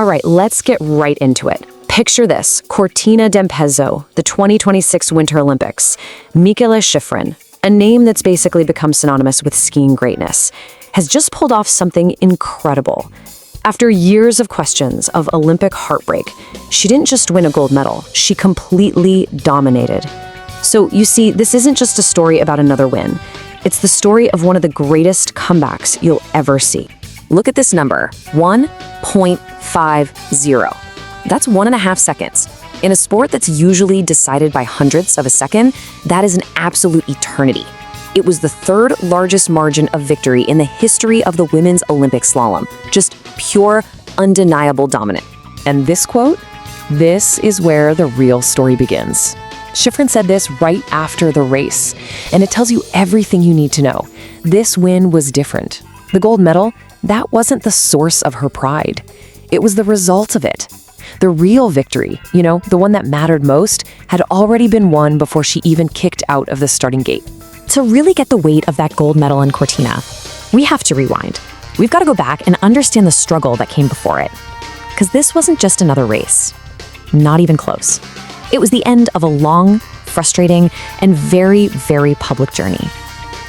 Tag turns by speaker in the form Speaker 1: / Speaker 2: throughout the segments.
Speaker 1: All right, let's get right into it. Picture this, Cortina d'Ampezzo, the 2026 Winter Olympics. Mikaela Shiffrin, a name that's basically become synonymous with skiing greatness, has just pulled off something incredible. After years of questions of Olympic heartbreak, she didn't just win a gold medal, she completely dominated. So you see, this isn't just a story about another win. It's the story of one of the greatest comebacks you'll ever see. Look at this number, 1.50. That's 1.5 seconds. In a sport that's usually decided by hundredths of a second, that is an absolute eternity. It was the third largest margin of victory in the history of the women's Olympic slalom. Just pure, undeniable dominance. And this quote? This is where the real story begins. Shiffrin said this right after the race, and it tells you everything you need to know. This win was different. The gold medal, that wasn't the source of her pride. It was the result of it. The real victory, the one that mattered most, had already been won before she even kicked out of the starting gate. To really get the weight of that gold medal in Cortina, we have to rewind. We've got to go back and understand the struggle that came before it. Because this wasn't just another race. Not even close. It was the end of a long, frustrating, and very, very public journey.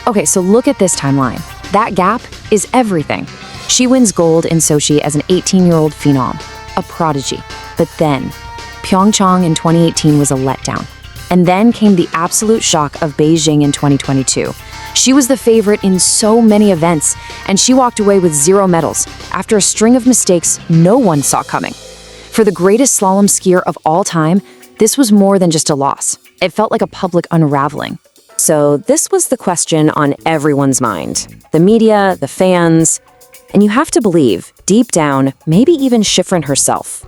Speaker 1: Okay, so look at this timeline. That gap is everything. She wins gold in Sochi as an 18-year-old phenom, a prodigy. But then, Pyeongchang in 2018 was a letdown. And then came the absolute shock of Beijing in 2022. She was the favorite in so many events, and she walked away with 0 medals after a string of mistakes no one saw coming. For the greatest slalom skier of all time, this was more than just a loss. It felt like a public unraveling. So this was the question on everyone's mind. The media, the fans, and you have to believe, deep down, maybe even Shiffrin herself.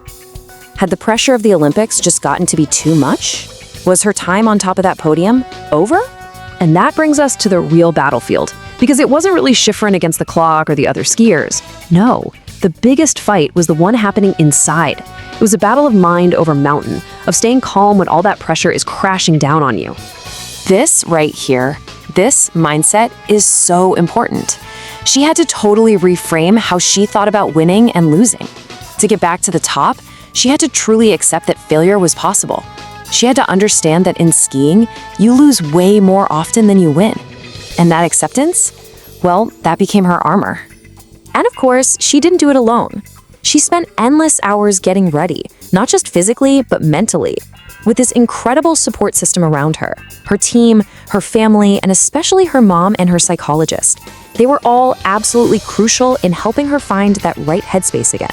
Speaker 1: Had the pressure of the Olympics just gotten to be too much? Was her time on top of that podium over? And that brings us to the real battlefield, because it wasn't really Shiffrin against the clock or the other skiers. No, the biggest fight was the one happening inside. It was a battle of mind over mountain, of staying calm when all that pressure is crashing down on you. This right here, this mindset is so important. She had to totally reframe how she thought about winning and losing. To get back to the top, she had to truly accept that failure was possible. She had to understand that in skiing, you lose way more often than you win. And that acceptance, well, that became her armor. And of course, she didn't do it alone. She spent endless hours getting ready, not just physically, but mentally, with this incredible support system around her. Her team, her family, and especially her mom and her psychologist. They were all absolutely crucial in helping her find that right headspace again.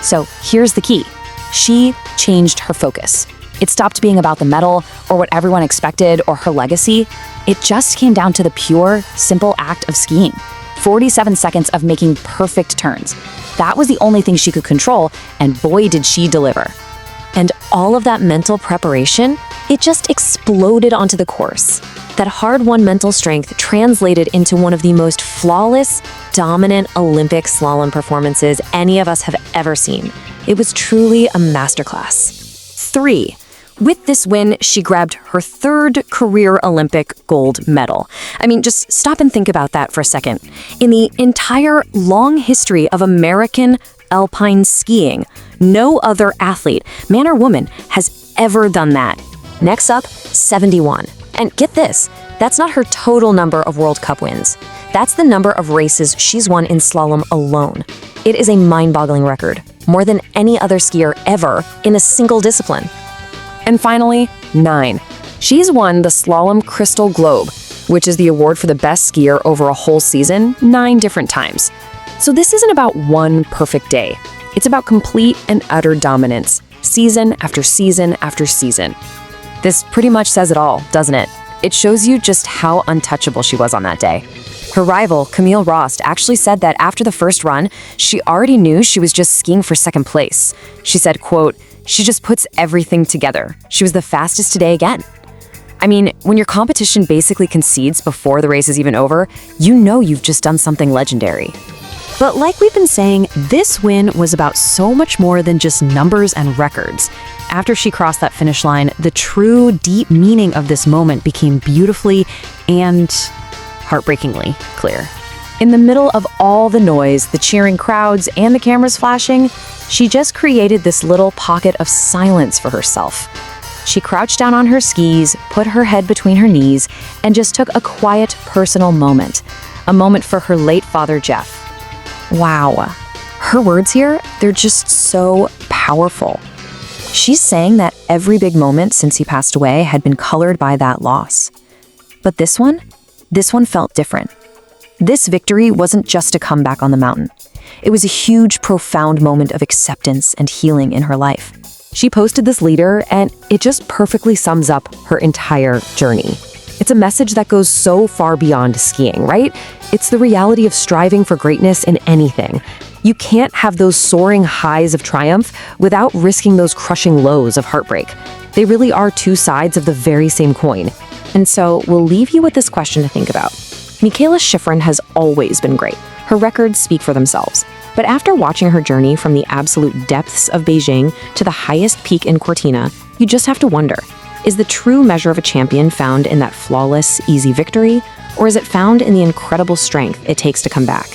Speaker 1: So here's the key. She changed her focus. It stopped being about the medal or what everyone expected or her legacy. It just came down to the pure, simple act of skiing. 47 seconds of making perfect turns. That was the only thing she could control, and boy did she deliver. And all of that mental preparation, it just exploded onto the course. That hard-won mental strength translated into one of the most flawless, dominant Olympic slalom performances any of us have ever seen. It was truly a masterclass. 3. With this win, she grabbed her 3rd career Olympic gold medal. I mean, just stop and think about that for a second. In the entire long history of American Alpine skiing, no other athlete, man or woman, has ever done that. Next up, 71. And get this, that's not her total number of World Cup wins. That's the number of races she's won in slalom alone. It is a mind-boggling record, more than any other skier ever in a single discipline. And finally, 9. She's won the Slalom Crystal Globe, which is the award for the best skier over a whole season, 9 different times. So this isn't about one perfect day. It's about complete and utter dominance, season after season after season. This pretty much says it all, doesn't it? It shows you just how untouchable she was on that day. Her rival, Camille Rost, actually said that after the first run, she already knew she was just skiing for 2nd place. She said, quote, "She just puts everything together. She was the fastest today again." I mean, when your competition basically concedes before the race is even over, you know you've just done something legendary. But like we've been saying, this win was about so much more than just numbers and records. After she crossed that finish line, the true, deep meaning of this moment became beautifully and heartbreakingly clear. In the middle of all the noise, the cheering crowds, and the cameras flashing, she just created this little pocket of silence for herself. She crouched down on her skis, put her head between her knees, and just took a quiet, personal moment. A moment for her late father, Jeff. Wow. Her words here, they're just so powerful. She's saying that every big moment since he passed away had been colored by that loss. But this one felt different. This victory wasn't just a comeback on the mountain. It was a huge, profound moment of acceptance and healing in her life. She posted this later, and it just perfectly sums up her entire journey. It's a message that goes so far beyond skiing, right? It's the reality of striving for greatness in anything. You can't have those soaring highs of triumph without risking those crushing lows of heartbreak. They really are two sides of the very same coin. And so we'll leave you with this question to think about. Mikaela Shiffrin has always been great. Her records speak for themselves. But after watching her journey from the absolute depths of Beijing to the highest peak in Cortina, you just have to wonder, is the true measure of a champion found in that flawless, easy victory, or is it found in the incredible strength it takes to come back?